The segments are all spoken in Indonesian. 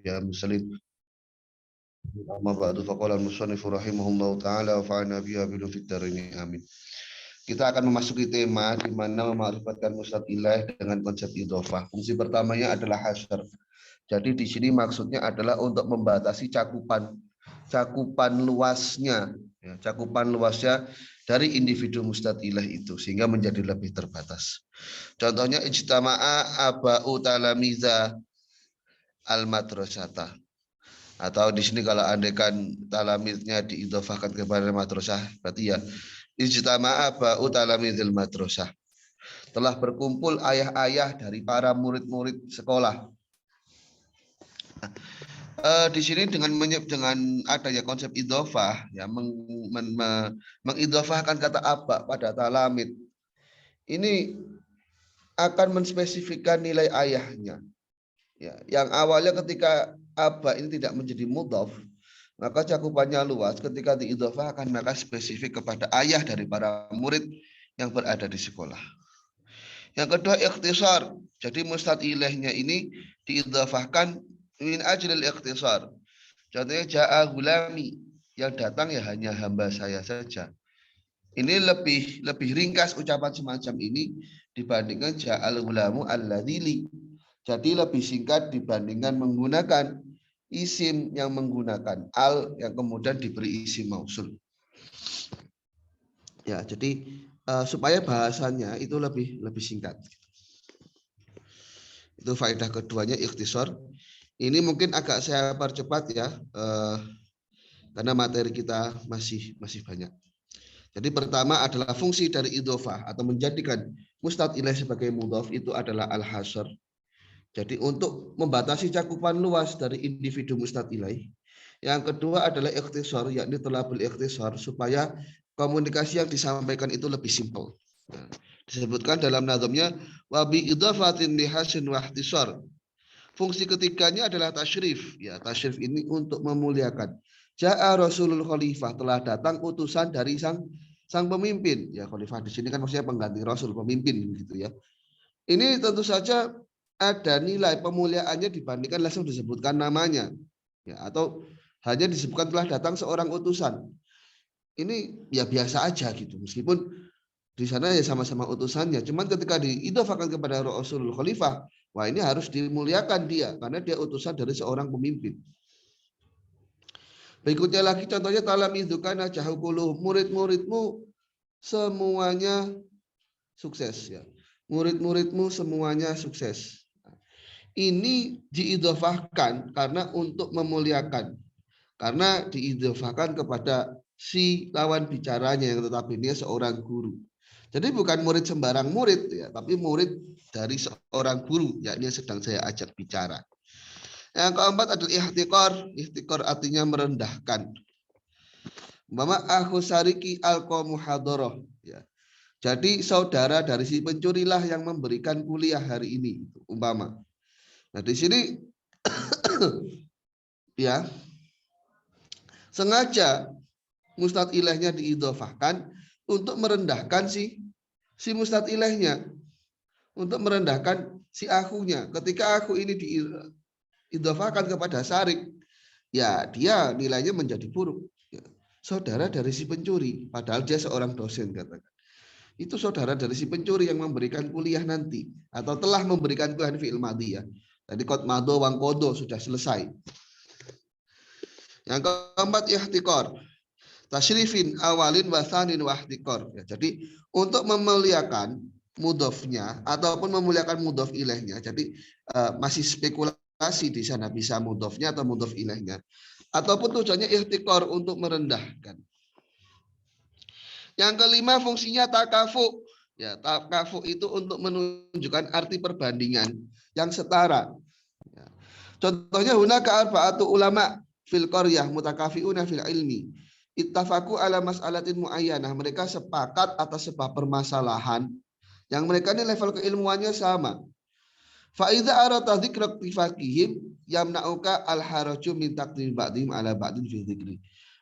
ya muslim. Amma ba'du faqala al-musannif rahimahullahu taala wa fa'ana biha bil fitrin amin. Kita akan memasuki tema di mana memarifatkan mustad ilaih dengan konsep idhofah. Fungsi pertamanya adalah hasr. Jadi di sini maksudnya adalah untuk membatasi cakupan luasnya, ya, cakupan luasnya dari individu mustad ilaih itu sehingga menjadi lebih terbatas. Contohnya ijtama'a aba'u talamiza al-madrasata. Atau di sini kalau andaikan talamidnya diidhofahkan kepada madrasah, berarti ya ijtama'a ba'u talamidil madrasah. Telah berkumpul ayah-ayah dari para murid-murid sekolah. Di sini dengan adanya konsep idhofah, ya mengidhofahkan kata aba pada talamid, ini akan menspesifikkan nilai ayahnya. Ya, yang awalnya ketika aba ini tidak menjadi mudhaf, maka cakupannya luas. Ketika diidhofahkan maka spesifik kepada ayah dari para murid yang berada di sekolah. Yang kedua ikhtisar. Jadi mustad ilaihnya ini diidhofahkan min ajlil ikhtisar. Contohnya ja'a gulami, yang datang ya hanya hamba saya saja. Ini lebih ringkas ucapan semacam ini dibandingkan ja'al gulamu alladzi. Jadi lebih singkat dibandingkan menggunakan isim yang menggunakan al yang kemudian diberi isim mausul. Ya, jadi supaya bahasanya itu lebih singkat. Itu faedah keduanya ikhtisar. Ini mungkin agak saya percepat ya, karena materi kita masih banyak. Jadi pertama adalah fungsi dari idhofah atau menjadikan mustad ilaih sebagai mudhaf itu adalah al-hasr. Jadi untuk membatasi cakupan luas dari individu mustad ilaih. Yang kedua adalah ikhtisar, yakni thalabul ikhtisar supaya komunikasi yang disampaikan itu lebih simpel. Nah, disebutkan dalam nazamnya wa bi idhafatin li hasin wa ikhtisar. Fungsi ketiganya adalah tasyrif. Ya, tasyrif ini untuk memuliakan. Ja'a Rasulul Khalifah, telah datang utusan dari sang pemimpin. Ya, khalifah di sini kan maksudnya pengganti Rasul, pemimpin gitu ya. Ini tentu saja ada nilai pemuliaannya dibandingkan langsung disebutkan namanya, ya, atau hanya disebutkan telah datang seorang utusan. Ini ya biasa aja gitu, meskipun di sana ya sama-sama utusannya. Cuman ketika diidhofahkan kepada Rasulul Khalifah, wah ini harus dimuliakan dia karena dia utusan dari seorang pemimpin. Berikutnya lagi contohnya talamidzuka najahukuluh, murid-muridmu semuanya sukses ya. Murid-muridmu semuanya sukses. Ini diidhofahkan karena untuk memuliakan. Karena diidhofahkan kepada si lawan bicaranya yang tetap ini seorang guru. Jadi bukan murid sembarang murid ya, tapi murid dari seorang guru, yakni sedang saya ajak bicara. Yang keempat adalah ihtikar. Ihtikar artinya merendahkan. Mama aku sariki alqa muhadharah ya. Jadi saudara dari si pencurilah yang memberikan kuliah hari ini, umpama. Nah, di sini ya sengaja mustad ilaihnya diidhofahkan untuk merendahkan si mustad ilaihnya, untuk merendahkan si akunya. Ketika aku ini diidhofahkan kepada Sarik, ya dia nilainya menjadi buruk. Ya, saudara dari si pencuri, padahal dia seorang dosen katakan. Itu saudara dari si pencuri yang memberikan kuliah nanti atau telah memberikan kuliah fi'il madhi ya. Tadi qad madho wang kodo sudah selesai. Yang keempat ihtikar. Tasyrifin awalin wasanin wahtikor. Ya, jadi untuk memuliakan mudhofnya ataupun memuliakan mudhof ilaihnya. Jadi masih spekulasi di sana bisa mudhofnya atau mudhof ilaihnya. Ataupun tujuannya ihtikor untuk merendahkan. Yang kelima fungsinya takafu. Ya, takafu itu untuk menunjukkan arti perbandingan yang setara. Ya. Contohnya hunaka arba'atu ulama fil qaryah mutakafiuna fil ilmi. Ittafaku ala mas'alatin muayyanah. Mereka sepakat atas sebuah permasalahan yang mereka ini level keilmuannya sama. Fa idza arata dzikra ittifaqihim yamna'uka al-haraju min taqdim ba'dihim ala ba'din fi dzikri.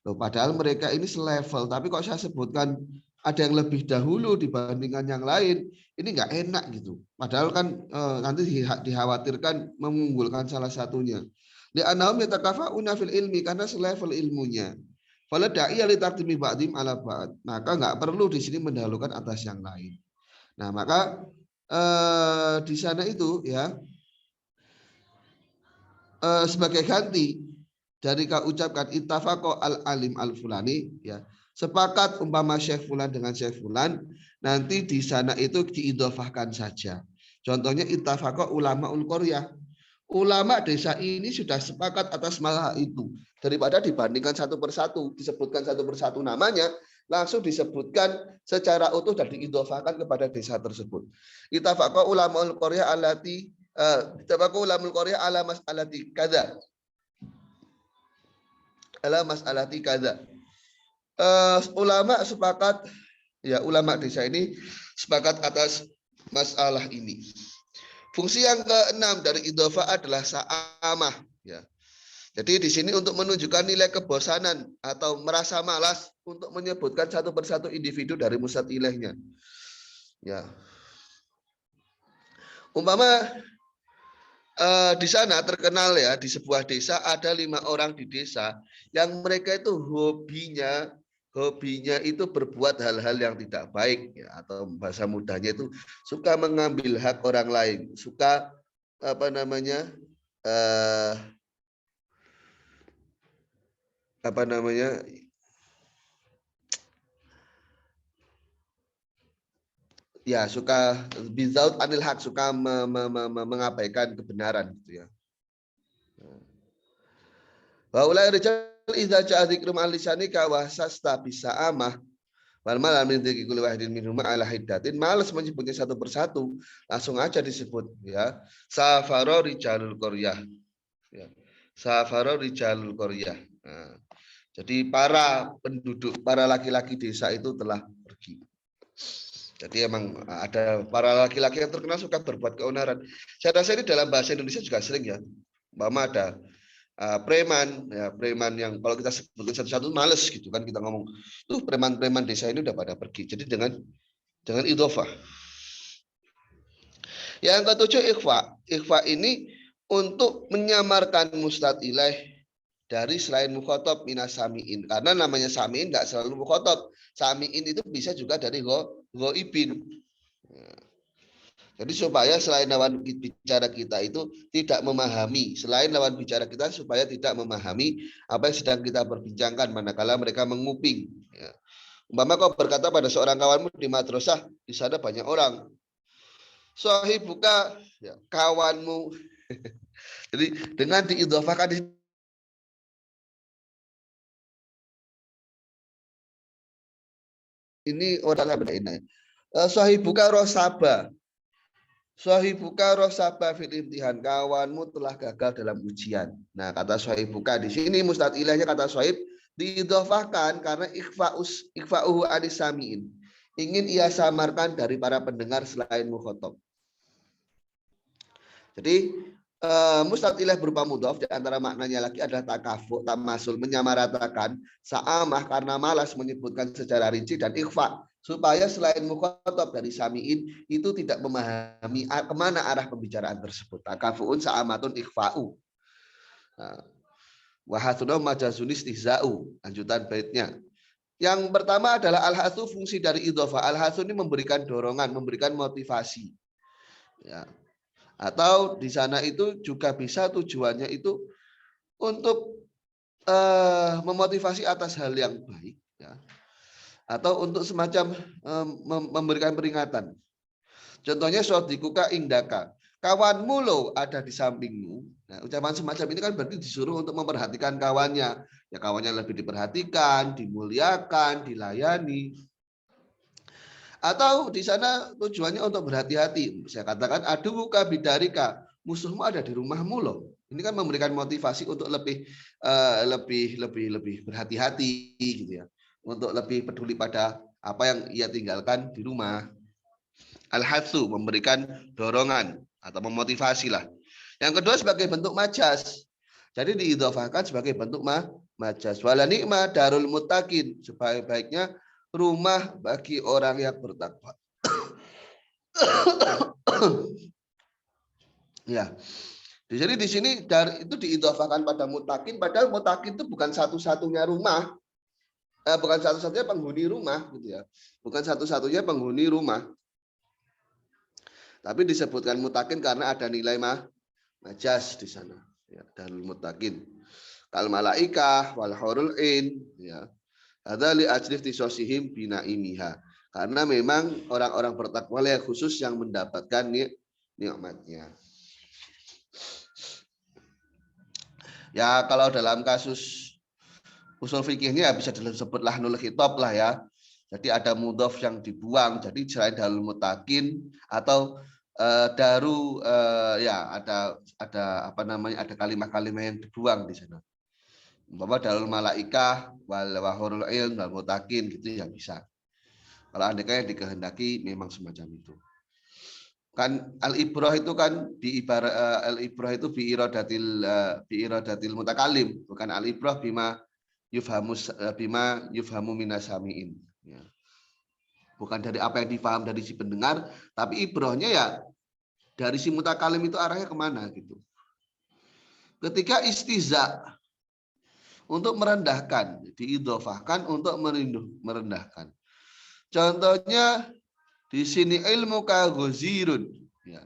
Loh, padahal mereka ini selevel, tapi kok saya sebutkan ada yang lebih dahulu dibandingkan yang lain, ini nggak enak gitu. Padahal kan nanti dikhawatirkan mengunggulkan salah satunya. Li'annahum yatakafa'una fil ilmi, karena selevel ilmunya. Fala da'iya li taqdimi ba'dim ala ba'd. Maka enggak perlu di sini mendahulukan atas yang lain. Nah, maka di sana itu ya sebagai ganti dari kau ucapkan ittafaqo al alim al fulani, ya sepakat umpama Syekh Fulan dengan Syekh Fulan, nanti di sana itu diidhofahkan saja. Contohnya ittafaqo ulama ul qaryah, ulama desa ini sudah sepakat atas masalah itu, daripada dibandingkan satu persatu, disebutkan satu persatu namanya, langsung disebutkan secara utuh dan diidhofahkan kepada desa tersebut. Ittafaqo ulama ul qaryah allati ittafaqo ulama ul qaryah ala mas'alati kadza, ala mas'alati kadza. Ulama sepakat, ya ulama desa ini sepakat atas masalah ini. Fungsi yang keenam dari idhofah adalah sa'amah, ya. Jadi di sini untuk menunjukkan nilai kebosanan atau merasa malas untuk menyebutkan satu persatu individu dari musnad ilaihnya. Ya. Umpama di sana terkenal ya, di sebuah desa ada 5 orang di desa yang mereka itu hobinya itu berbuat hal-hal yang tidak baik, ya, atau bahasa mudahnya itu suka mengambil hak orang lain, suka ya suka bizaut anil hak, suka mengabaikan kebenaran gitu ya. Wa ulai rijal idza ja'a dzikru ma'lisanika wa sasta bisa amah wal malam min dzikri kulli wahidin minhum ala hiddatin, malas menyebutnya satu persatu, langsung aja disebut ya safaro rijalul qaryah, ya safaro rijalul qaryah. Nah, jadi para penduduk, para laki-laki desa itu telah pergi. Jadi emang ada para laki-laki yang terkenal suka berbuat keonaran. Saya rasa ini dalam bahasa Indonesia juga sering ya. Umpama ada preman, ya preman yang kalau kita sebutkan satu-satu males gitu kan, kita ngomong tuh preman-preman desa ini udah pada pergi. Jadi dengan idhofah. Yang ketujuh ikhfa. Ikhfa ini untuk menyamarkan mustad ilaih dari selain mukhotob minas samiin. Karena namanya samiin nggak selalu mukhotob. Samiin itu bisa juga dari ghaibin. Jadi supaya selain lawan bicara kita itu tidak memahami, selain lawan bicara kita supaya tidak memahami apa yang sedang kita perbincangkan manakala mereka menguping. Ya. Umpama kau berkata pada seorang kawanmu di madrasah, di sana banyak orang. Sahibuka, ya, kawanmu. Jadi dengan diidhofahkan ini orang lain. Sahibuka rosaba. Sahibuka rosaba fil imtihan, kawanmu telah gagal dalam ujian. Nah, kata sahibuka di sini mustad ilahnya kata sahib diidhofahkan karena ikhfa'uhu anisamiin. Ingin ia samarkan dari para pendengar selain mukhotob. Jadi mustad ilah berupa mudhof, di antara maknanya lagi adalah takafu, tamasul, menyamaratakan, sa'amah karena malas menyebutkan secara rinci, dan ikhfa supaya selain mukhatab dari samiin itu tidak memahami kemana arah pembicaraan tersebut. Takafuun sa'amatun ikhfa'u. Wahatuna majazun istihza'u. Lanjutan baitnya. Yang pertama adalah al-hasu, fungsi dari idhofah. Al-hasu ini memberikan dorongan, memberikan motivasi. Ya. Atau di sana itu juga bisa tujuannya itu untuk memotivasi atas hal yang baik, ya. Atau untuk semacam memberikan peringatan. Contohnya sodikuka indaka, kawanmu lo ada di sampingmu. Nah, ucapan semacam ini kan berarti disuruh untuk memperhatikan kawannya. Ya kawannya lebih diperhatikan, dimuliakan, dilayani. Atau di sana tujuannya untuk berhati-hati. Saya katakan aduka bidarika, musuhmu ada di rumahmu loh. Ini kan memberikan motivasi untuk lebih berhati-hati gitu ya. Untuk lebih peduli pada apa yang ia tinggalkan di rumah. Al-hatsu, memberikan dorongan atau memotivasi lah. Yang kedua sebagai bentuk majas. Jadi diidhofahkan sebagai bentuk majas. Wala nikmah darul muttaqin, sebaik-baiknya rumah bagi orang yang bertakwa. Ya. Jadi di sini dari itu diidhofahkan pada mutakin, padahal mutakin itu bukan satu-satunya rumah, bukan satu-satunya penghuni rumah, gitu ya. Bukan satu-satunya penghuni rumah. Tapi disebutkan mutakin karena ada nilai majas di sana. Ya, darul mutakin. Kal malaikah wal hurul ain. Ya. Ada li ajlif tisosihim binaimiha. Karena memang orang-orang bertakwa yang khusus yang mendapatkan nikmatnya. Ya kalau dalam kasus usul fikihnya ya bisa disebut lahnul khitab lah ya. Jadi ada mudhof yang dibuang. Jadi selain dalil mutakin atau ya ada apa namanya, ada kalimat-kalimat yang dibuang di sana. Umpama dalil malaikah wal wahurul ilm wal mutakin gitu ya bisa. Kalau andainya yang dikehendaki memang semacam itu. Kan al-ibrah itu kan di ibarat al-ibrah itu bi iradatil mutakalim, bukan al-ibrah bima yufhamu minasamiin, ya. Bukan dari apa yang difaham dari si pendengar, tapi ibrahnya ya dari si mutakalim itu arahnya kemana gitu. Ketika istiza untuk merendahkan, diidhofahkan untuk merendahkan. Contohnya di sini ilmu ka ghazirun, ya.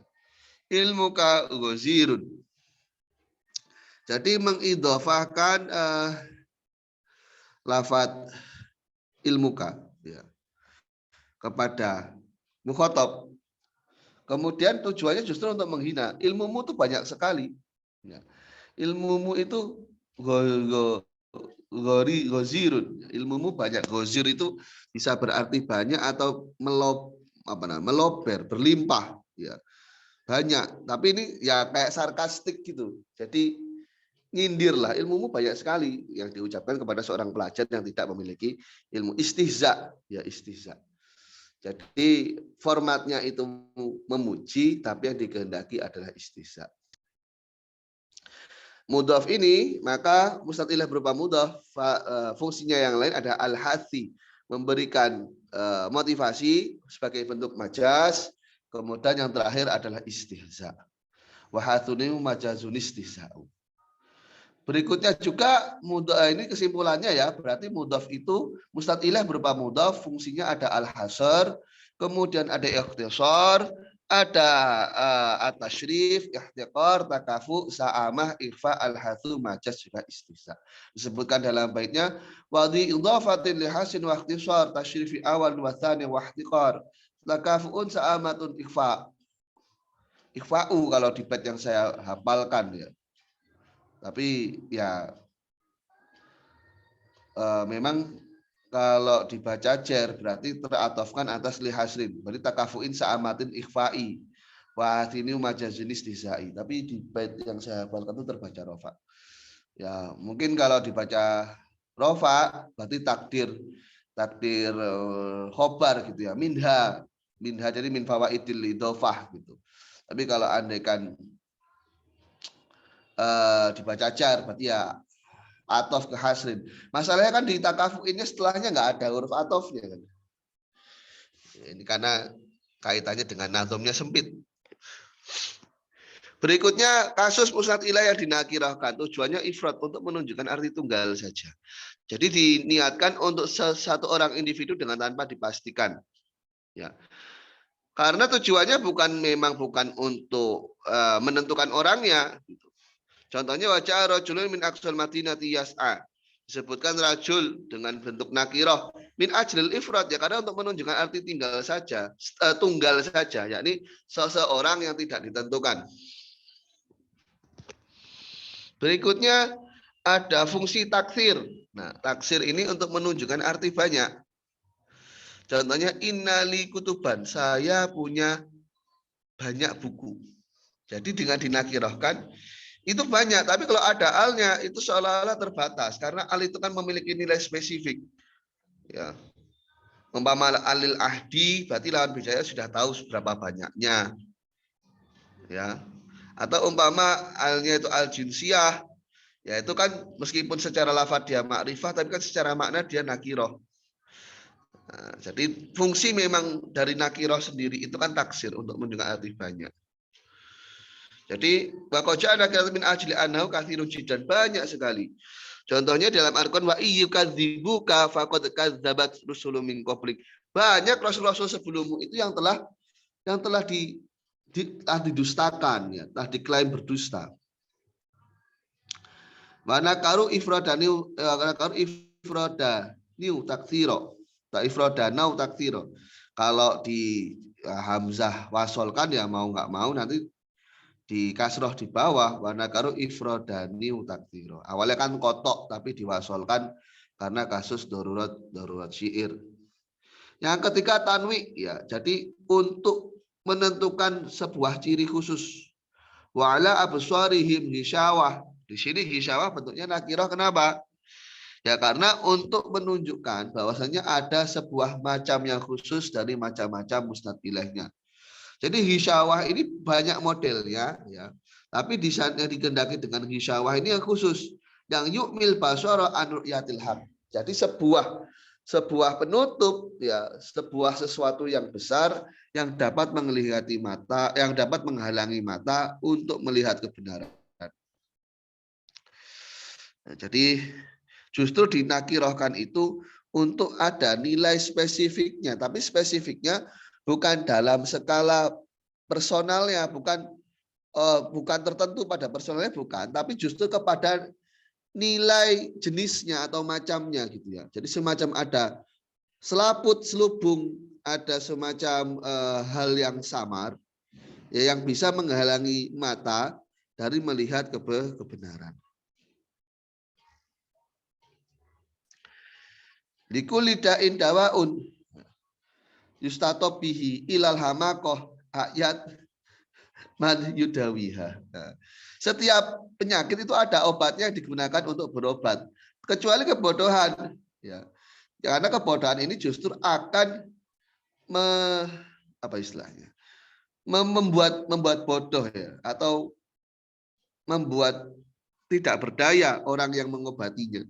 Ilmu ka ghazirun. Jadi mengidhofahkan lafadz ilmuka, ya, kepada mukhatab. Kemudian tujuannya justru untuk menghina. Ilmumu itu banyak sekali. Ya. Ilmumu itu ghazirun. Ilmumu banyak. Ghazir itu bisa berarti banyak atau melober, berlimpah. Ya. Banyak. Tapi ini ya kayak sarkastik gitu. Jadi nyindirlah, ilmumu banyak sekali yang diucapkan kepada seorang pelajar yang tidak memiliki ilmu. Istihza, ya istihza. Jadi formatnya itu memuji, tapi yang dikehendaki adalah istihza. Mudhaf ini, maka mustatilah berupa mudhaf, fungsinya yang lain ada al-hathi, memberikan motivasi sebagai bentuk majas, kemudian yang terakhir adalah istihza. Wa hathuni majazun istihza'u. Berikutnya juga mudhaf ini kesimpulannya ya, berarti mudhaf itu mustatilah berupa mudhaf, fungsinya ada al-hasr, kemudian ada ikhtisar, ada at-tasyrif, ihtiqar, takafu, sa'amah, ikhfa, al-hathu, majaz, juga istihza. Disebutkan dalam baitnya wa di idhafatin li hasin wa ikhtisar, tasyrifi awal wa tsani wa ihtiqar, takafuun, sa'amatun, ikhfa. Ikhfa'u kalau di bait yang saya hafalkan ya. Tapi ya memang kalau dibaca jar berarti teratofkan atas lihasrin. Berarti takafuin sa'amatin ikhfa'i. Wah ini majazinis dizai. Tapi di bait yang saya hafalkan itu terbaca rofa. Ya mungkin kalau dibaca rofa berarti takdir khobar gitu ya. Minha jadi min fawaidil idhofah gitu. Tapi kalau andaikan dibaca jar berarti ya atof ke hasrin. Masalahnya kan di takafuinnya setelahnya nggak ada huruf atofnya kan. Ini karena kaitannya dengan nazomnya sempit. Berikutnya kasus musnad ilah yang dinakirahkan, tujuannya ifrat untuk menunjukkan arti tunggal saja. Jadi diniatkan untuk satu orang individu dengan tanpa dipastikan. Ya. Karena tujuannya memang bukan untuk menentukan orangnya. Contohnya wajah rajulun min aqsal madinati yas'a. Disebutkan rajul dengan bentuk nakirah min ajlil ifrad ya, karena untuk menunjukkan arti tunggal saja, yakni seseorang yang tidak ditentukan. Berikutnya ada fungsi taksir. Nah, taksir ini untuk menunjukkan arti banyak. Contohnya innali kutuban, saya punya banyak buku. Jadi dengan dinakirahkan itu banyak, tapi kalau ada alnya itu seolah-olah terbatas karena al itu kan memiliki nilai spesifik. Ya. Umpama alil ahdi berarti lawan bicara sudah tahu seberapa banyaknya. Ya. Atau umpama alnya itu al jinsiyah, ya itu kan meskipun secara lafaz dia makrifah tapi kan secara makna dia nakiroh. Nah, jadi fungsi memang dari nakiroh sendiri itu kan taksir untuk menunjukkan arti banyak. Jadi waqaja nakiratan min ajli annahu katsirun jiddan, banyak sekali. Contohnya dalam Al-Qur'an wa iyyukadzibuka faqad kadzdzabat rusulun min qablik. Banyak rasul-rasul sebelummu itu yang telah didustakan, ya, telah diklaim berdusta. Mana karu ifrodaniu karu ifrodaniu taktsiro. Tak ifrodanau taktsiro. Kalau di hamzah wasolkan ya mau nggak mau nanti di kasroh di bawah warna karu ifrodaniu taktsiro. Awalnya kan kotok tapi diwasolkan karena kasus darurat syair. Yang ketiga tanwi, ya. Jadi untuk menentukan sebuah ciri khusus. Wa ala absarihim hisyawah. Di sini hisyawah bentuknya nakirah, kenapa? Ya karena untuk menunjukkan bahwasanya ada sebuah macam yang khusus dari macam-macam musnad ilaihnya. Jadi hisyawah ini banyak modelnya, ya. Tapi di saat yang dikehendaki dengan hisyawah ini yang khusus, yang yukmil basara an ru'yatil haq. Jadi sebuah penutup, ya, sebuah sesuatu yang besar yang dapat menghalangi mata untuk melihat kebenaran. Nah, jadi justru dinakirahkan itu untuk ada nilai spesifiknya, tapi spesifiknya bukan dalam skala personalnya, bukan tertentu pada personalnya, bukan, tapi justru kepada nilai jenisnya atau macamnya gitu ya. Jadi semacam ada selaput, selubung, ada semacam hal yang samar, ya, yang bisa menghalangi mata dari melihat kebenaran. Likulidain dawaun yustatob bihi ilal hamakoh ayat man yudawiha. Nah, setiap penyakit itu ada obatnya yang digunakan untuk berobat, kecuali kebodohan, ya. Karena kebodohan ini justru akan membuat bodoh, ya, atau membuat tidak berdaya orang yang mengobatinya.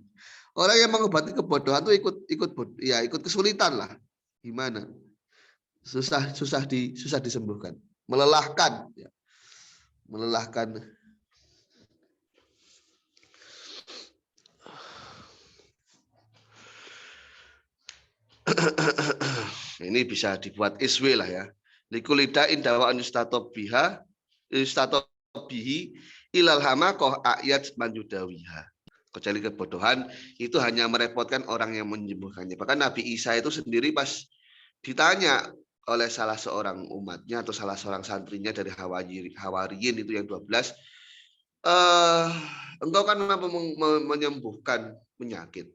Orang yang mengobati kebodohan itu ikut kesulitan lah. Gimana? Susah disembuhkan, melelahkan, ya. Melelahkan. Ini bisa dibuat iswe lah, ya. Likulidain dawaan yustatob bihi ilal hamakoh ayat manjudawiha. Kecuali kebodohan itu hanya merepotkan orang yang menyembuhkannya. Bahkan Nabi Isa itu sendiri pas ditanya oleh salah seorang umatnya atau salah seorang santrinya dari Hawariyin itu yang 12, engkau kan menyembuhkan penyakit,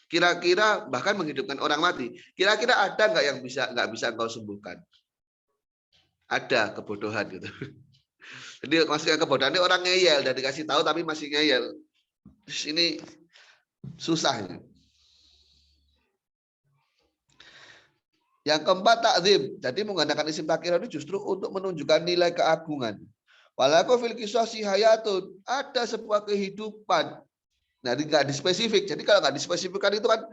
kira-kira bahkan menghidupkan orang mati, kira-kira ada nggak yang nggak bisa engkau sembuhkan? Ada kebodohan gitu. Jadi maksudnya kebodohan ini orang ngeyel, dan dikasih tahu tapi masih ngeyel. Ini susahnya. Yang keempat takzim. Jadi menggunakan isim takir itu justru untuk menunjukkan nilai keagungan. Walaku fil qisasi hayatun, ada sebuah kehidupan. Nah, nggak dispesifik. Jadi kalau nggak dispesifikkan itu kan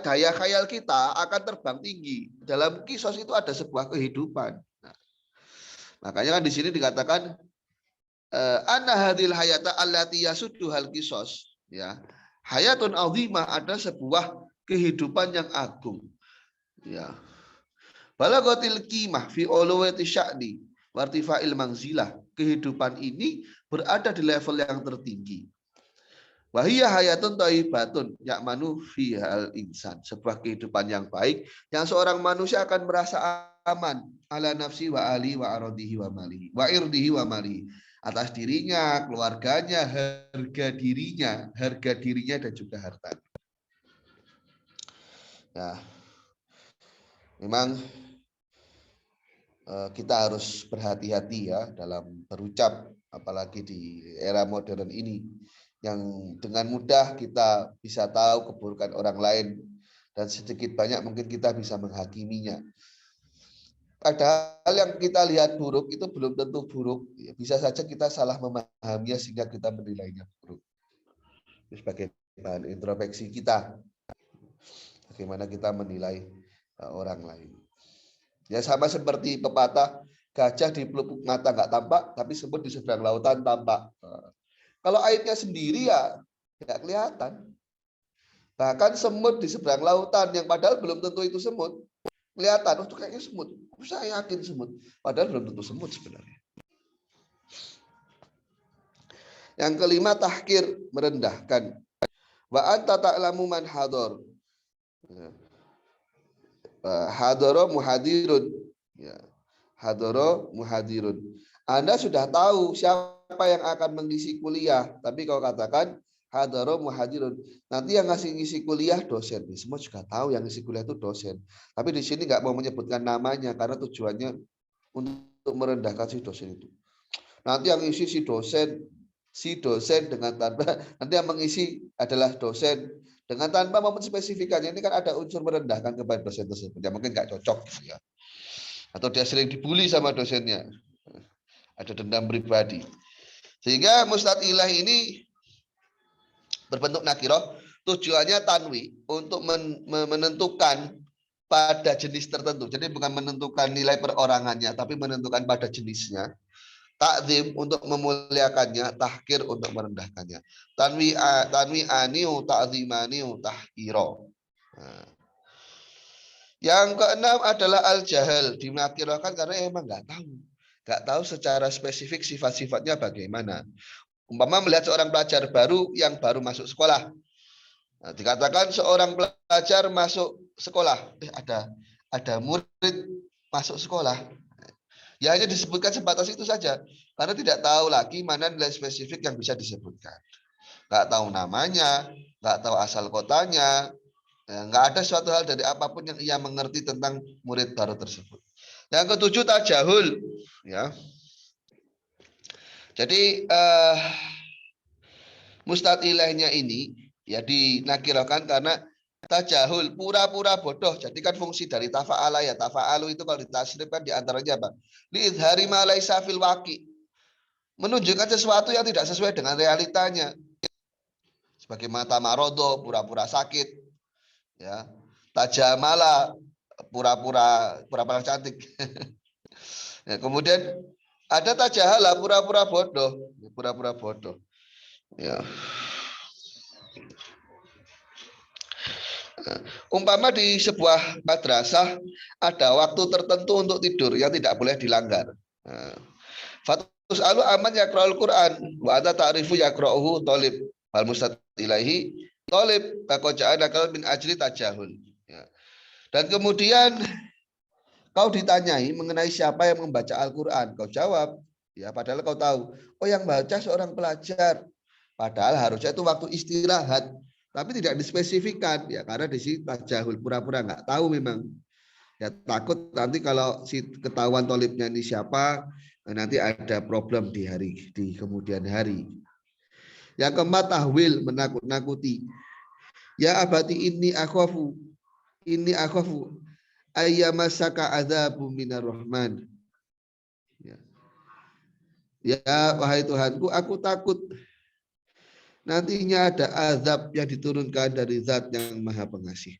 daya khayal kita akan terbang tinggi. Dalam kisos itu ada sebuah kehidupan. Nah, makanya kan di sini dikatakan anna hadil hayata allati yasuddu hal kisos, ya. Hayatun azimah, ada sebuah kehidupan yang agung, ya. Balaghatil qimah fi ulwati sya'ni wa irtifa'il manzilah. Kehidupan ini berada di level yang tertinggi. Wahiyya hayatun thayyibatun ya'manu fihal insan. Sebuah kehidupan yang baik yang seorang manusia akan merasa aman ala nafsi wa ali wa aradihi wa malihi wa irdihi wa malihi, atas dirinya, keluarganya, harga dirinya dan juga harta. Nah, memang kita harus berhati-hati, ya, dalam berucap, apalagi di era modern ini, yang dengan mudah kita bisa tahu keburukan orang lain dan sedikit banyak mungkin kita bisa menghakiminya. Padahal yang kita lihat buruk itu belum tentu buruk. Bisa saja kita salah memahaminya sehingga kita menilainya buruk. Sebagai bahan introspeksi kita, bagaimana kita menilai orang lain. Ya sama seperti pepatah, Gajah di pelupuk mata nggak tampak, tapi semut di seberang lautan tampak. Kalau aibnya sendiri ya nggak kelihatan. Bahkan semut di seberang lautan yang padahal belum tentu itu semut, kelihatan, oh itu kayaknya semut. Saya yakin semut, padahal belum tentu semut sebenarnya. Yang kelima, tahkir, merendahkan. Wa anta ta'lamu man hadar. Hadara muhadirun. Ya. Hadara muhadirun. Anda sudah tahu siapa yang akan mengisi kuliah, tapi kalau katakan hadara muhadirun, nanti yang ngisi kuliah dosen. Semua juga tahu yang ngisi kuliah itu dosen. Tapi di sini nggak mau menyebutkan namanya karena tujuannya untuk merendahkan si dosen itu. Nanti yang isi si dosen dengan tanpa, nanti yang mengisi adalah dosen dengan tanpa memspesifikasinya. Ini kan ada unsur merendahkan kepada dosen tersebut. Ya mungkin nggak cocok gitu ya. Atau dia sering dibully sama dosennya. Ada dendam pribadi. Sehingga mustatilah ini berbentuk nakiroh, tujuannya tanwi untuk menentukan pada jenis tertentu. Jadi bukan menentukan nilai perorangannya, tapi menentukan pada jenisnya. Takzim untuk memuliakannya, tahkir untuk merendahkannya. Tanwi aniu ta'zimaniu tahkiro. Nah. Yang keenam adalah al-jahal, dinakirahkan karena emang nggak tahu secara spesifik sifat-sifatnya bagaimana. Umpama melihat seorang pelajar baru yang baru masuk sekolah. Nah, dikatakan seorang pelajar masuk sekolah, ada murid masuk sekolah. Ya hanya disebutkan sebatas itu saja, karena tidak tahu lagi mana nilai spesifik yang bisa disebutkan. Nggak tahu namanya, nggak tahu asal kotanya, nggak ada suatu hal dari apapun yang ia mengerti tentang murid baru tersebut. Yang ketujuh, tajahul. Ya. Jadi mustatilahnya ini ya dinakirahkan karena tajahul, pura-pura bodoh. Jadi kan fungsi dari tafa'ala ya. Tafa'alu itu kalau ditasrifkan diantaranya apa? Li'idhari ma laisa fil waqi. Menunjukkan sesuatu yang tidak sesuai dengan realitanya. Sebagai mata marodo, pura-pura sakit. Ya. Tajamala, pura-pura cantik. Ya, kemudian ada tajahala, pura-pura bodoh. Pura-pura bodoh. Ya. Umpama di sebuah madrasah ada waktu tertentu untuk tidur yang tidak boleh dilanggar. Fatus alu aman yaqra'ul Quran wa anta ta'rifu yaqra'uhu thalib wal mustad ilaihi thalib faqaja'ana kal min ajli tajahul. Dan kemudian kau ditanyai mengenai siapa yang membaca Al-Quran, kau jawab, ya padahal kau tahu, oh yang baca seorang pelajar. Padahal harusnya itu waktu istirahat. Tapi tidak dispesifikan ya karena di sini tajahul, pura-pura nggak tahu memang. Ya takut nanti kalau si ketahuan tolibnya ini siapa, nanti ada problem di kemudian hari. Yang keempat, tahwil, menakut-nakuti. Ya abati ini akhafu ayyamasaka adzabu minar rahman. Ya wahai Tuhanku, aku takut nantinya ada azab yang diturunkan dari Zat yang Maha Pengasih.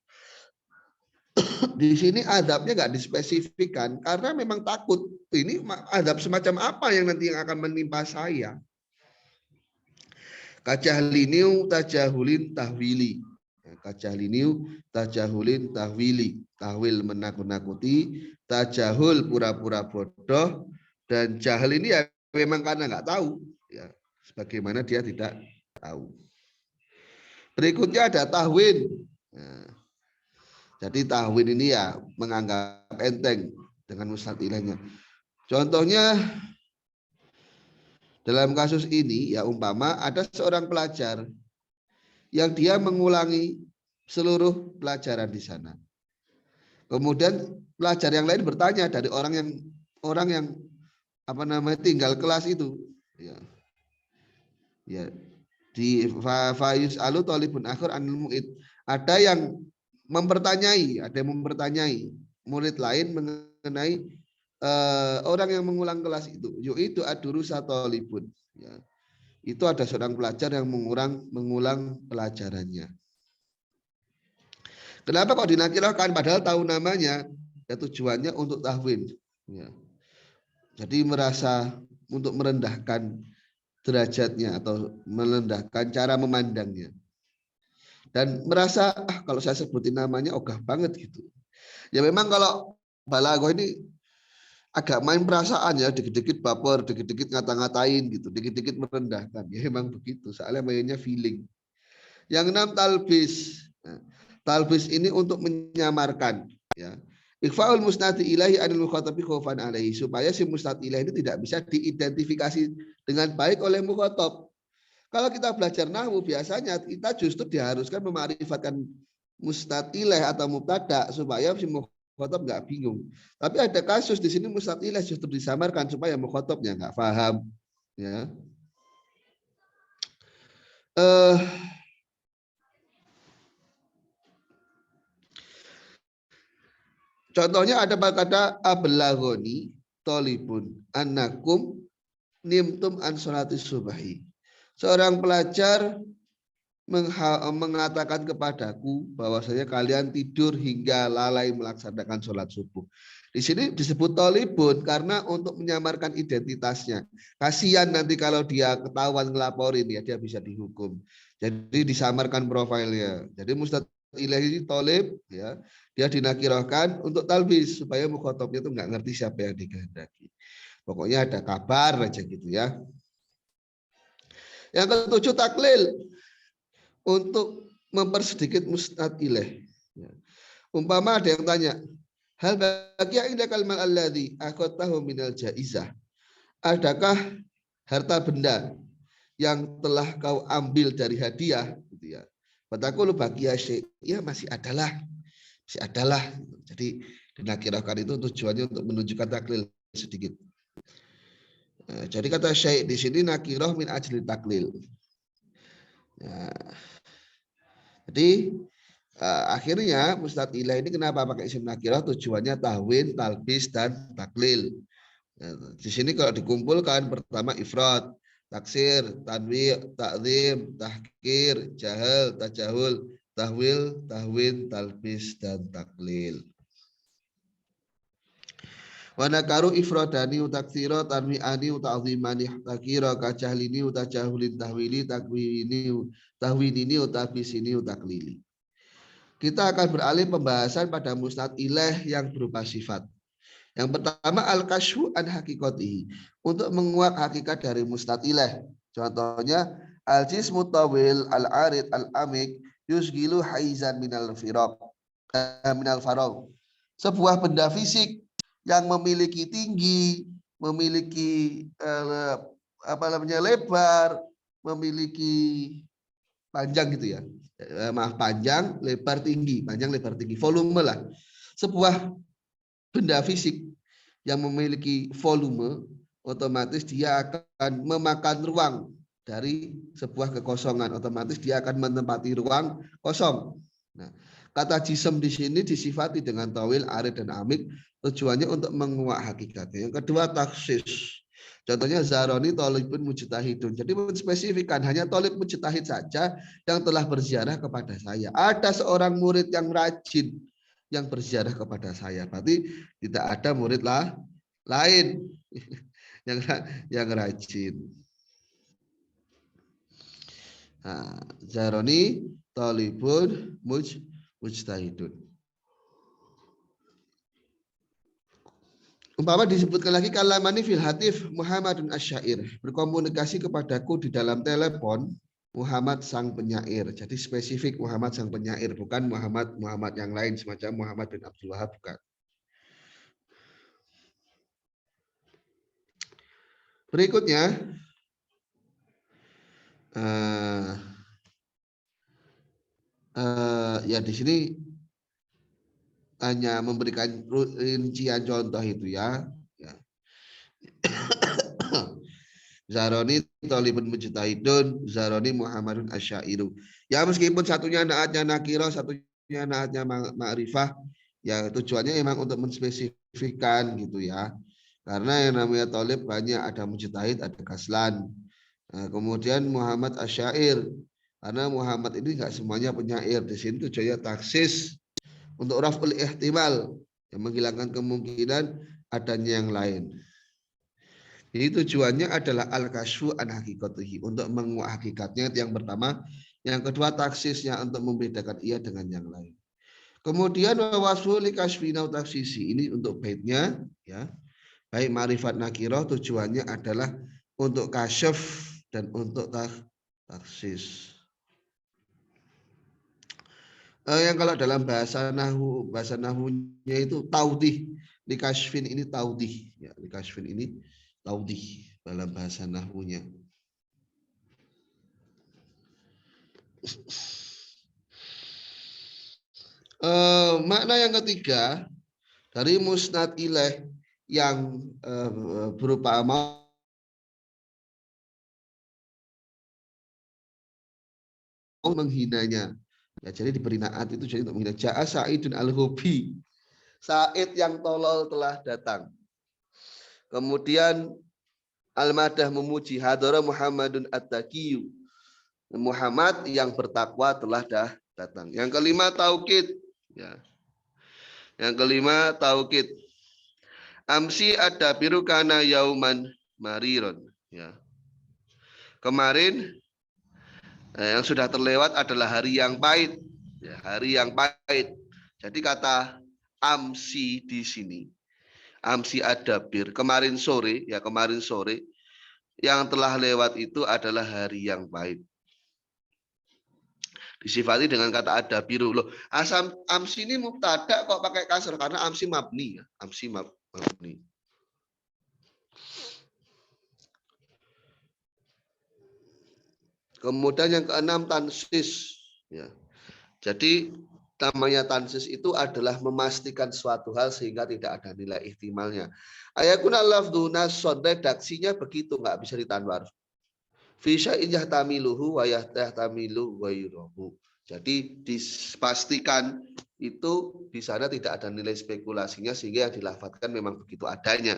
Di sini azabnya nggak dispesifikkan karena memang takut. Ini azab semacam apa yang nanti yang akan menimpa saya? Kajahliniu tajahulin tahwili. Kajahliniu tajahulin tahwili. Tahwil menakut-nakuti, tajahul pura-pura bodoh, dan jahil ini ya memang karena nggak tahu. Ya, sebagaimana dia tidak tahu. Berikutnya ada tahwin. Nah, jadi tahwin ini ya menganggap enteng dengan mustatilahnya. Contohnya dalam kasus ini ya umpama ada seorang pelajar yang dia mengulangi seluruh pelajaran di sana. Kemudian pelajar yang lain bertanya dari orang yang tinggal kelas itu. Ya. Di fayus alu talibun akhir anil mu'id. Ada yang mempertanyai murid lain mengenai orang yang mengulang kelas itu. Yaitu adurusa talibun. Ya. Itu ada seorang pelajar yang mengulang pelajarannya. Kenapa kok dinakirahkan padahal tahu namanya? Ya tujuannya untuk tahwin. Ya. Jadi merasa untuk merendahkan derajatnya atau merendahkan cara memandangnya. Dan merasa kalau saya sebutin namanya ogah banget gitu. Ya memang kalau balaghah ini agak main perasaan ya, dikit-dikit baper, dikit-dikit ngata-ngatain gitu, dikit-dikit merendahkan. Ya memang begitu, soalnya mainnya feeling. Yang enam talbis. Nah, talbis ini untuk menyamarkan ya. Ikhfaul musnadi ilahi anil mukhatabi khaufan alaihi, supaya si musnad ilahi ini tidak bisa diidentifikasi dengan baik oleh mukhatab. Kalau kita belajar nahwu biasanya kita justru diharuskan memarifatkan musnad ilaih atau mubtada supaya si mukhatab nggak bingung. Tapi ada kasus di sini musnad ilaih justru disamarkan supaya mukhatabnya nggak paham. Ya. Contohnya ada kata ablaghoni tolibun anakum nimtum an sholatis subahi. Seorang pelajar mengatakan kepadaku bahwasanya kalian tidur hingga lalai melaksanakan sholat subuh. Di sini disebut tolibun karena untuk menyamarkan identitasnya. Kasihan nanti kalau dia ketahuan ngelaporin ya dia bisa dihukum. Jadi disamarkan profilnya. Jadi mustad ilahi tolib ya dia dinakirahkan untuk talbis supaya mukhatabnya itu nggak ngerti siapa yang dikehendaki. Pokoknya ada kabar aja gitu ya. Yang ketujuh taklil untuk mempersedikit musnad ilaih. Ya. Umpama ada yang tanya, hal baqiya indakal mal alladzi akhadtahu minal jaizah. Adakah harta benda yang telah kau ambil dari hadiah gitu ya. Bataku lu baqiya syai'. Ya masih adalah. Masih adalah. Jadi dinakirahkan itu tujuannya untuk menunjukkan taklil sedikit. Nah, jadi kata syai' di sini nakirah min ajli taklil. Nah, jadi akhirnya mustad ilah ini kenapa pakai isim nakirah? Tujuannya tahwin, talbis, dan taklil. Nah, di sini kalau dikumpulkan pertama ifrad, taksir, tanwi, takzim, tahkir, jahal, tajahul, tahwil, tahwin, talbis, dan taklil. Wanakaru ifradani utaksiro tanwi'ani uta'zimani takira kajahlini utajahulin tahwili tahwinini utabisini utaklili. Kita akan beralih pembahasan pada musnad ilaih yang berupa sifat. Yang pertama al-kasyfu an hakikatihi, untuk menguak hakikat dari musnad ilaih. Contohnya al-jismu tawil al-arid al-amik yusgilu haizan minal farag. Sebuah benda fisik yang memiliki tinggi, memiliki lebar, memiliki panjang gitu ya. Panjang, lebar, tinggi, panjang, lebar, tinggi, volume lah. Sebuah benda fisik yang memiliki volume, otomatis dia akan memakan ruang dari sebuah kekosongan. Otomatis dia akan menempati ruang kosong. Nah, kata jism di sini disifati dengan tawil, arid, dan amik. Tujuannya untuk menguak hakikatnya. Yang kedua taksis. Contohnya Zaroni tolibun mujtahidun. Jadi menspesifikkan hanya tolib mujtahid saja yang telah berziarah kepada saya. Ada seorang murid yang rajin yang berziarah kepada saya. Berarti tidak ada murid lain yang rajin. Nah, Zaroni tolibun mujtahidun. Umpama disebutkan lagi kalamani fil hatif Muhammadun asyair, berkomunikasi kepadaku di dalam telepon Muhammad sang penyair. Jadi spesifik Muhammad sang penyair, bukan Muhammad yang lain semacam Muhammad bin Abdul Wahab, bukan. Berikutnya ya di sini hanya memberikan rincian contoh itu ya. Zaroni tolibun mujtahidun, Zaroni Muhammadun asyairu. Ya meskipun satunya naatnya nakiro, satunya naatnya ma'rifah, ya tujuannya memang untuk menspesifikkan gitu ya. Karena yang namanya tolib banyak, ada mujtahid, ada kaslan. Nah, kemudian Muhammad asyair, karena Muhammad ini nggak semuanya penyair. Di sini tujuannya taksis untuk raf'ul ihtimal, yang menghilangkan kemungkinan adanya yang lain. Jadi tujuannya adalah al-kasyfu an hakikatihi, untuk menguak hakikatnya itu yang pertama. Yang kedua taksisnya untuk membedakan ia dengan yang lain. Kemudian wasfu li kasyfi nau taksisi, ini untuk baitnya ya. Baik ma'rifat nakirah tujuannya adalah untuk kasyf dan untuk taksis. Yang kalau dalam bahasa nahunya itu taudih. Li kasyfin ini taudih ya, li kasyfin ini taudih dalam bahasa nahwunya. Makna yang ketiga dari musnad ilaih yang berupa mau menghinanya. Ya, jadi diberi naat itu jadi untuk menghina. Ja'a Sa'idun al-Hubi. Sa'id yang tolol telah datang. Kemudian Al-Madah memuji hadara Muhammadun at-Taqiyyu. Muhammad yang bertakwa telah datang. Yang kelima taukid. Ya. Yang kelima taukid. Amsi ad-dabiru kana yauman mariron. Ya. Kemarin yang sudah terlewat adalah hari yang pahit. Ya, hari yang pahit. Jadi kata amsi di sini. Amsi ad-dabir. Kemarin sore, ya kemarin sore. Yang telah lewat itu adalah hari yang pahit. Disifati dengan kata ad-dabiru. Loh, asam amsi ini mubtada kok pakai kasar karena amsi mabni ya. Amsi mabni. Kemudian yang keenam tansis ya. Jadi namanya tansis itu adalah memastikan suatu hal sehingga tidak ada nilai ihtimalnya. Ayakuna lafdhu nasod, redaksinya begitu, nggak bisa ditanwar. Fi syai'in yahtamiluhu wa yahtamilu ghairuhu. Jadi dipastikan itu di sana tidak ada nilai spekulasinya sehingga yang dilafadzkan memang begitu adanya.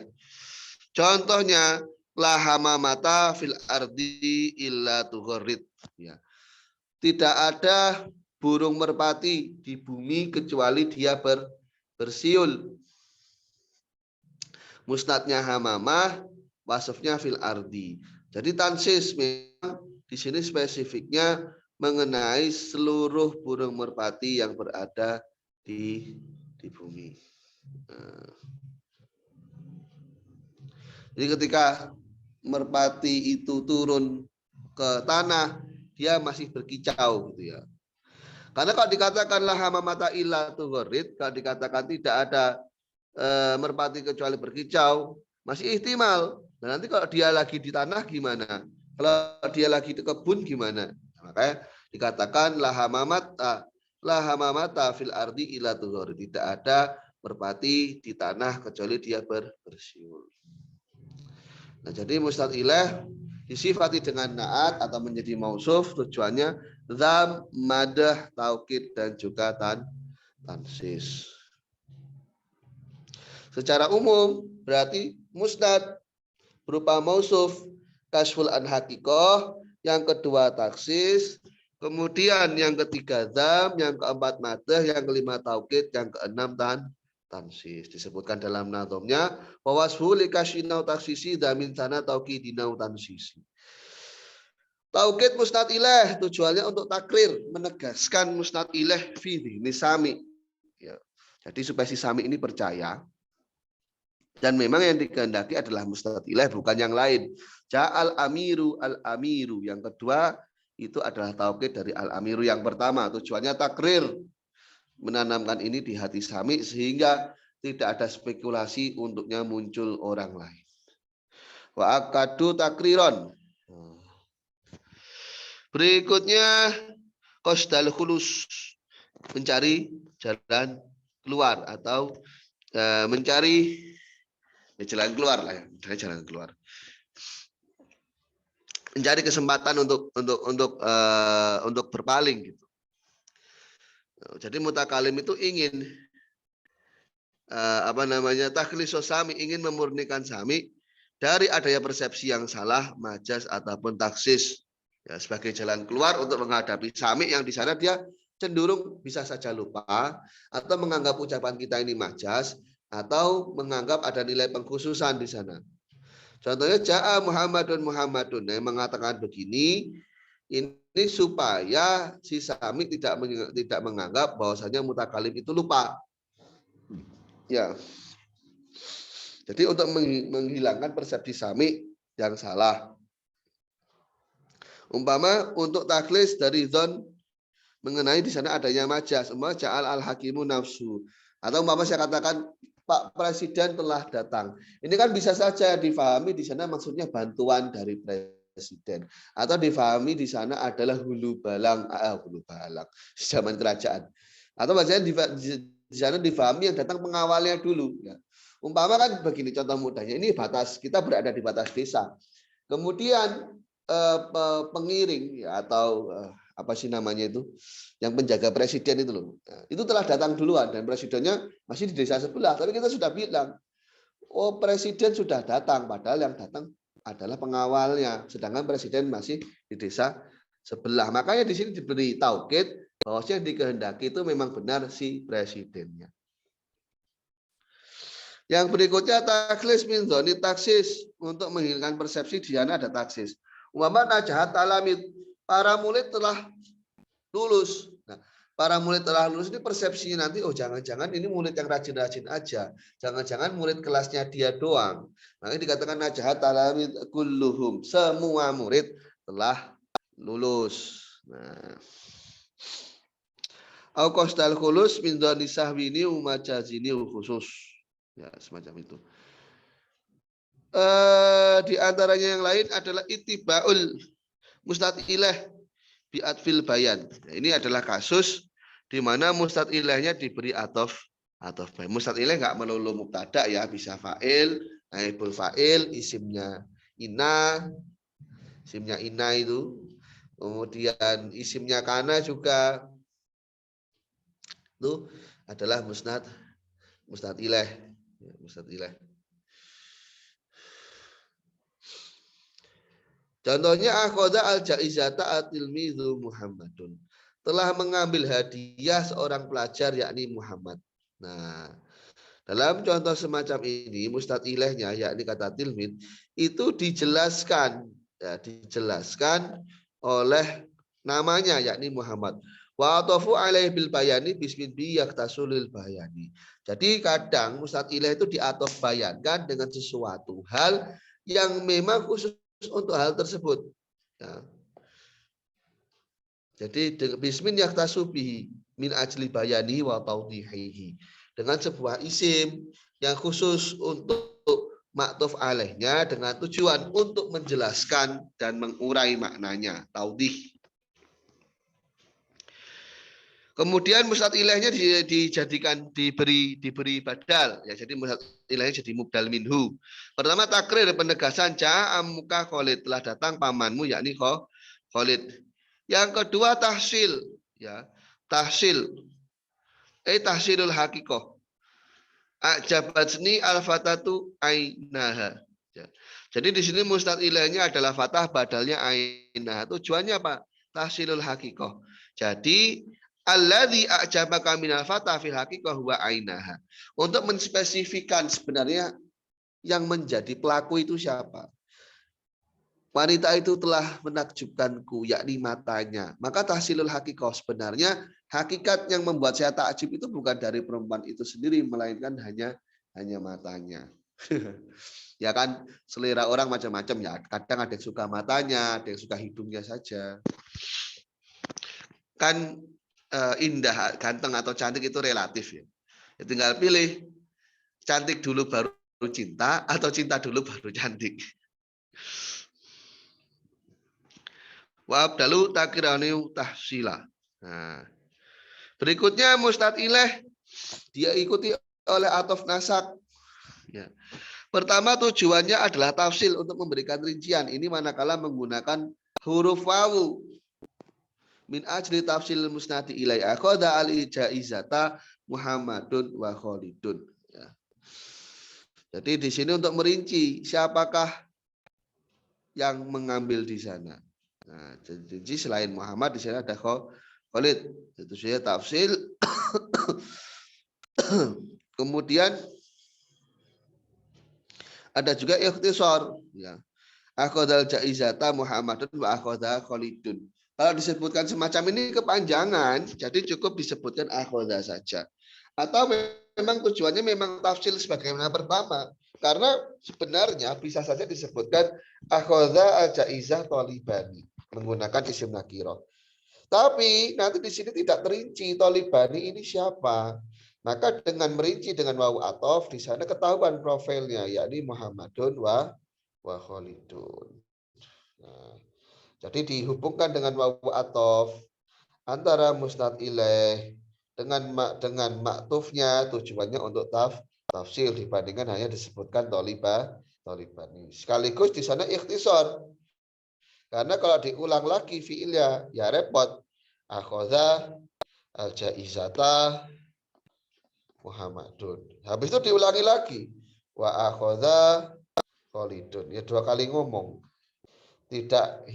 Contohnya la hamamata fil ardi illa tugharrid. Ya. Tidak ada burung merpati di bumi kecuali dia bersiul. Musnadnya hamamah, wasafnya fil ardi. Jadi tansis memang di sini spesifiknya mengenai seluruh burung merpati yang berada di bumi. Nah. Jadi ketika merpati itu turun ke tanah, dia masih berkicau gitu ya. Karena kalau dikatakanlah hamamata illa tugharrid, kalau dikatakan tidak ada merpati kecuali berkicau, masih ihtimal. Nah, nanti kalau dia lagi di tanah gimana? Kalau dia lagi di kebun gimana? Makanya dikatakan la hamamata fil ardi illa tugharrid. Tidak ada merpati di tanah kecuali dia bersiul. Nah, jadi musnad ilaih disifati dengan naat atau menjadi mausuf, tujuannya dzam, madah, taukid dan juga tansis. Secara umum berarti musnad berupa mausuf, kasful an hakikoh, yang kedua taksis, kemudian yang ketiga dzam, yang keempat madah, yang kelima taukid, yang keenam tansis. Disebutkan dalam nazomnya wasfu li kasyinau taksisi damin sana taukidinau tansisi. Taukid musnad ilaih tujuannya untuk takrir, menegaskan musnad ilaih fi dzihni sami. Ya. Jadi supaya si sami ini percaya. Dan memang yang dikehendaki adalah musnad ilaih bukan yang lain. Ja'al amiru al-amiru. Yang kedua itu adalah taukid dari al-amiru yang pertama. Tujuannya takrir. Menanamkan ini di hati sami sehingga tidak ada spekulasi untuknya muncul orang lain. Wa akadu takriron. Berikutnya qasdal khulus, mencari jalan keluar atau mencari jalan keluar lah ya, mencari jalan keluar. Mencari kesempatan untuk berpaling gitu. Jadi mutakalim itu ingin takhlisus sami, ingin memurnikan sami dari adanya persepsi yang salah, majas ataupun taksis. Ya, sebagai jalan keluar untuk menghadapi sami yang di sana dia cenderung bisa saja lupa atau menganggap ucapan kita ini majas atau menganggap ada nilai pengkhususan di sana. Contohnya ja'a Muhammadun Muhammadun. Nah, yang mengatakan begini ini supaya si sami tidak menganggap bahwasanya mutakalim itu lupa. Ya. Jadi untuk menghilangkan persepsi sami yang salah. Umpama untuk taklis dari zon mengenai di sana adanya majas, umpama ja'al al-hakimu nafsu. Atau umpama saya katakan Pak Presiden telah datang. Ini kan bisa saja difahami di sana maksudnya bantuan dari Presiden. Atau difahami di sana adalah hulu balang zaman kerajaan. Atau maksudnya di sana difahami yang datang pengawalnya dulu. Ya. Umpama kan begini contoh mudahnya, ini batas, kita berada di batas desa. Kemudian pengiring ya, atau apa sih namanya itu, yang penjaga presiden itu loh, itu telah datang duluan dan presidennya masih di desa sebelah, tapi kita sudah bilang, oh presiden sudah datang, padahal yang datang adalah pengawalnya, sedangkan presiden masih di desa sebelah. Makanya di sini diberi taukid bahwa yang dikehendaki itu memang benar si presidennya. Yang berikutnya taklis min dzoni taksis, untuk menghilangkan persepsi di sana ada taksis. Umpama najahat talamid, para murid telah lulus. Nah, para murid telah lulus ini persepsinya nanti, oh jangan-jangan ini murid yang rajin-rajin aja. Jangan-jangan murid kelasnya dia doang. Makanya dikatakan najahat talamid kulluhum, semua murid telah lulus. Nah, au qasdal khulus min dzoni sahwini umajazini khusus. Ya, semacam itu. Di antaranya yang lain adalah itibaul mustatilah bi'atfil bayan. Nah, ini adalah kasus di mana mustadilahnya diberi atof bayan. Mustadilah nggak melulu mubtada ya, bisa fa'il, naibul fa'il, isimnya ina itu. Kemudian isimnya kana juga itu adalah mustadilah. Mustadilah. Contohnya akhoda al-jaizata at-tilmidhu Muhammadun. Telah mengambil hadiah seorang pelajar yakni Muhammad. Nah, dalam contoh semacam ini mustadilahnya yakni kata tilmid itu dijelaskan oleh namanya yakni Muhammad. Wa atofu alaihi bil bayani bismin bi yaktasulil bayani. Jadi kadang mustadilah itu diatof bayankan dengan sesuatu hal yang memang khusus untuk hal tersebut. Ya. Jadi bismin yaktasubihi min ajli bayani wa tawdihihi. Dengan sebuah isim yang khusus untuk maktuf alaihnya dengan tujuan untuk menjelaskan dan mengurai maknanya, taudih. Kemudian musnad ilahnya dijadikan diberi badal ya, jadi musnad ilahnya jadi mubdal minhu. Pertama takrir penegasan ja'a muka Khalid, telah datang pamanmu yakni Khalid. Yang kedua tahsil ya, tahsilul hakikoh. Ajabatni al-fatatu ainaha. Ya. Jadi di sini musnad ilahnya adalah fatah badalnya ainaha. Tujuannya apa? Tahsilul hakikoh. Jadi alladzi a'jabaka minal fatah fil haqiqah huwa ainaha. Untuk menspesifikan sebenarnya yang menjadi pelaku itu siapa. Wanita itu telah menakjubkanku, yakni matanya. Maka tahsilul haqiqah, sebenarnya hakikat yang membuat saya takjub itu bukan dari perempuan itu sendiri, melainkan hanya matanya. Ya kan, selera orang macam-macam ya. Kadang ada yang suka matanya, ada yang suka hidungnya saja. Kan indah, ganteng atau cantik itu relatif ya. Ya tinggal pilih cantik dulu baru cinta atau cinta dulu baru cantik. Wa abdalu takirani tahsila. Nah, berikutnya mustad ilaih dia ikuti oleh atof nasak. Ya. Pertama tujuannya adalah tafsil untuk memberikan rincian. Ini manakala menggunakan huruf wawu. Min ajli tafsil musnadi ilai akhoda al-ijaizata Muhammadun wa Khalidun. Ya. Jadi di sini untuk merinci siapakah yang mengambil di sana. Nah, jadi selain Muhammad di sana ada Khalid. Itu saya tafsil. Kemudian Ada juga ikhtisar, ya. Akhadhal jaizata Muhammadun wa akhadha Khalidun. Kalau disebutkan semacam ini kepanjangan, jadi cukup disebutkan akhadha saja. Atau memang tujuannya memang tafsil sebagaimana pertama. Karena sebenarnya bisa saja disebutkan akhadha al-jaizah thalibani menggunakan isim nakirah. Tapi nanti di sini tidak terinci thalibani ini siapa. Maka dengan merinci dengan wawu atof di sana ketahuan profilnya, yakni Muhammadun wa Khalidun. Nah, jadi dihubungkan dengan wawu atof antara musnad ilaih dengan maktufnya tujuannya untuk tafsil dibandingkan hanya disebutkan thalibani. Sekaligus di sana ikhtisar. Karena kalau diulang lagi fiilnya ya repot. Akhadha al-jaizata Muhammadun. Habis itu diulangi lagi. Wa akhadha Khalidun. Ya 2 kali ngomong. Tidak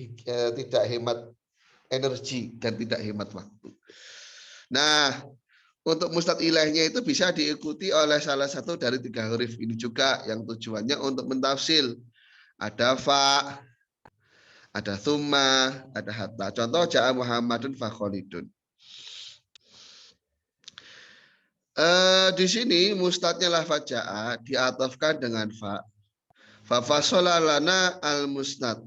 hemat energi dan tidak hemat waktu. Nah, untuk mustad ilaihnya itu bisa diikuti oleh salah satu dari 3 huruf ini juga yang tujuannya untuk mentafsil. Ada fa, ada thumma, ada hatta. Contoh ja'a Muhammadun fa Khalidun. Di sini mustadnya lafaz ja'a diatofkan dengan fa. Fa fasola lana al musnad.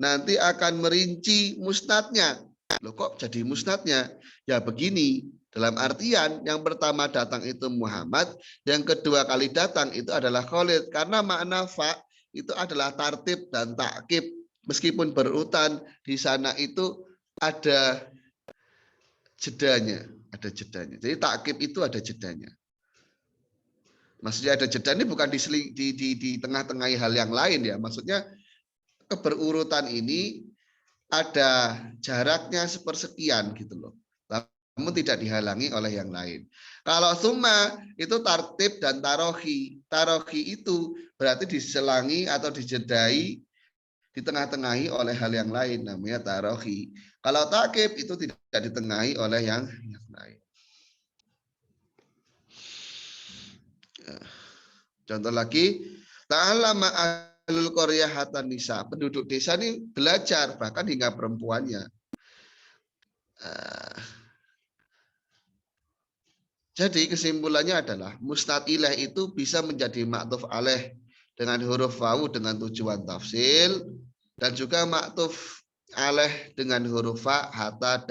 Nanti akan merinci musnadnya. Loh kok jadi musnadnya? Ya begini, dalam artian yang pertama datang itu Muhammad, yang kedua kali datang itu adalah Khalid. Karena makna fa itu adalah tartib dan takkib. Meskipun berurutan, di sana itu ada jedanya. Ada jedanya. Jadi takkib itu ada jedanya. Maksudnya ada jeda ini bukan di tengah-tengahi hal yang lain ya. Maksudnya keberurutan ini ada jaraknya sepersekian gitu loh. Namun tidak dihalangi oleh yang lain. Kalau summa itu tartib dan tarohi. Tarohi itu berarti diselangi atau dijedai di tengah-tengahi oleh hal yang lain. Namanya tarohi. Kalau takib itu tidak ditengahi oleh yang lain. Contoh lagi, ta'allama ahlul qaryah hatan nisa. Penduduk desa ini belajar bahkan hingga perempuannya. Jadi kesimpulannya adalah mustad ilaih itu bisa menjadi maktuf alaih dengan huruf wawu dengan tujuan tafsil dan juga maktuf alaih dengan huruf fa, hatta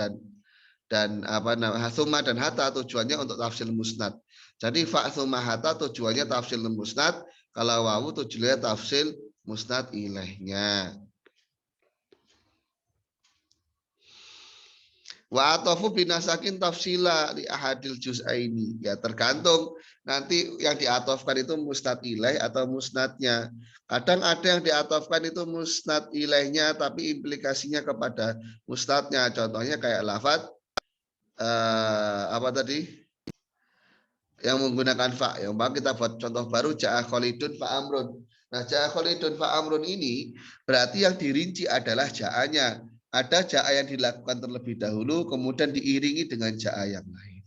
dan apa namanya thumma dan hatta tujuannya untuk tafsil musnad. Jadi fa thumma hatta tujuannya tafsil musnad, kalau wawu tujuannya tafsil musnad ilaihnya. Wa atafu binasakin tafsila li ahadil juz'aini. Ya tergantung nanti yang diatofkan itu musnad ilaih atau musnadnya. Kadang ada yang diatofkan itu musnad ilaihnya tapi implikasinya kepada musnadnya. Contohnya kayak lafaz apa tadi? Yang menggunakan fa. Yang kita buat contoh baru ja'a Khalidun fa amrun. Nah, ja'a Khalidun fa amrun ini berarti yang dirinci adalah ja'anya. Ada ja'a yang dilakukan terlebih dahulu, kemudian diiringi dengan ja'a yang lain.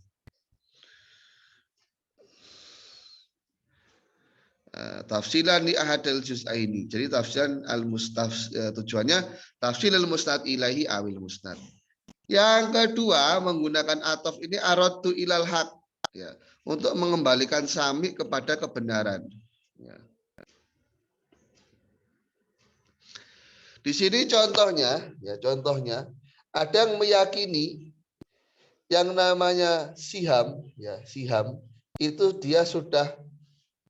Tafsilan li ahadil juz'aini. Jadi tafsilan al-mustaf tujuannya tafsil al-musnad ilahi awil musnad. Yang kedua menggunakan atof ini araddu ilal haq, ya, untuk mengembalikan sami kepada kebenaran. Ya. Di sini contohnya, ya contohnya ada yang meyakini yang namanya Siham, ya Siham itu dia sudah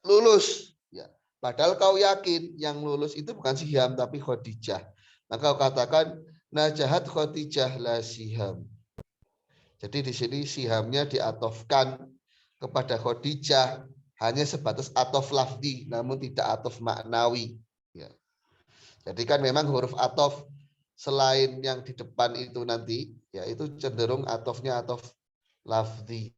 lulus, ya. Padahal kau yakin yang lulus itu bukan Siham tapi Khadijah. Maka kau katakan najahat Khadijah la Siham. Jadi di sini Sihamnya diatofkan kepada Khadijah hanya sebatas atof lafzi, namun tidak atof maknawi. Ya. Jadi kan memang huruf atof selain yang di depan itu nanti, ya itu cenderung atofnya atof lafzi,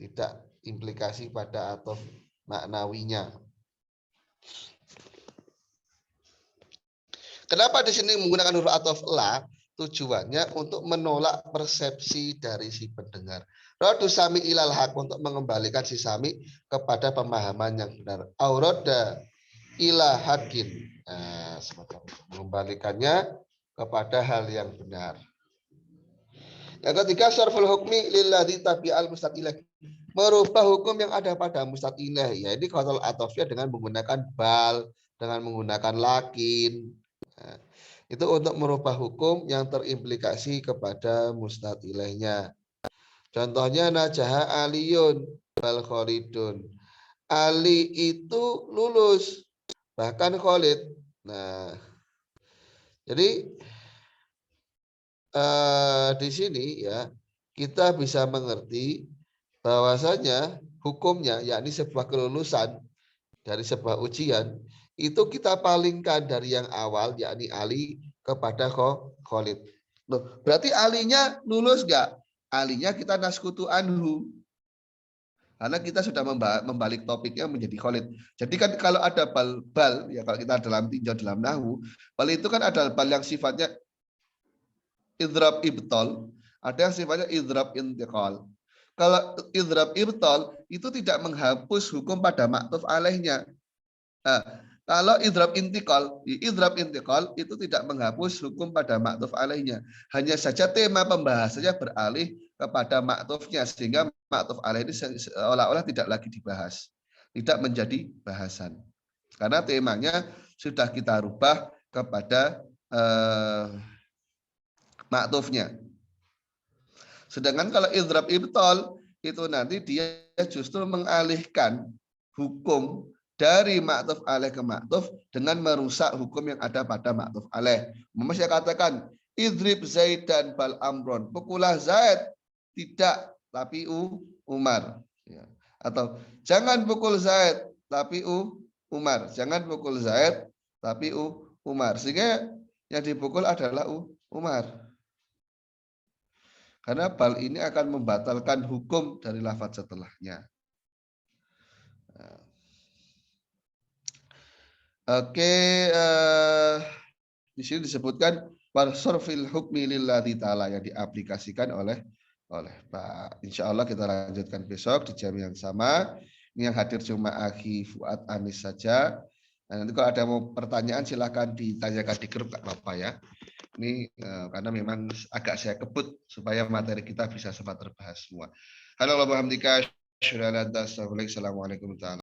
tidak implikasi pada atof maknawinya. Kenapa di sini menggunakan huruf atof la? Tujuannya untuk menolak persepsi dari si pendengar. Radu sami ilal haq, untuk mengembalikan si sami kepada pemahaman yang benar. Auroda ila hakin. Nah, semacam itu. Mengembalikannya kepada hal yang benar. Yang ketiga, sarful hukmi lilladzi tabi'al mustad ilaih. Merubah hukum yang ada pada mustad ilaih. Ya, ini qatal atofnya dengan menggunakan bal, dengan menggunakan lakin. Nah, itu untuk merubah hukum yang terimplikasi kepada mustad ilaihnya. Contohnya najaha aliyun bal khalidun. Ali itu lulus, bahkan Khalid. Nah, jadi di sini ya kita bisa mengerti bahwasanya hukumnya yakni sebuah kelulusan dari sebuah ujian itu kita palingkan dari yang awal yakni Ali kepada Khalid. Loh, berarti alinya lulus enggak? Alinya kita naskutu anhu. Karena kita sudah membalik topiknya menjadi Khalid. Jadi kan kalau ada bal ya kalau kita dalam tinjau dalam nahwu, bal itu kan ada bal yang sifatnya idrab ibtol, ada yang sifatnya idrab intiqal. Kalau idrab ibtol itu tidak menghapus hukum pada maktuf alaihnya. Nah, kalau idrab intiqal itu tidak menghapus hukum pada maktuf alaihnya. Hanya saja tema pembahasannya beralih kepada maktufnya sehingga maktuf alaih ini seolah-olah tidak lagi dibahas, tidak menjadi bahasan. Karena temanya sudah kita rubah kepada maktufnya. Sedangkan kalau idrab ibtol itu nanti dia justru mengalihkan hukum dari maktuf alaih ke maktuf dengan merusak hukum yang ada pada maktuf alaih. Saya katakan idrib Zaidan bal amron. Pukulah Zaid tidak tapi Umar. Ya. Atau jangan pukul Zaid tapi Umar. Jangan pukul Zaid tapi Umar. Sehingga yang dipukul adalah Umar. Karena bal ini akan membatalkan hukum dari lafaz setelahnya. Oke, di sini disebutkan warsorfil hukmi lillahi ta'ala yang diaplikasikan oleh Pak. Insya Allah kita lanjutkan besok di jam yang sama. Ini yang hadir cuma Akhi Fuad Anis saja. Nah, nanti kalau ada mau pertanyaan silahkan ditanyakan di grup, nggak apa-apa ya. Ini karena memang agak saya kebut supaya materi kita bisa sempat terbahas semua. Halo, Assalamualaikum warahmatullahi wabarakatuh.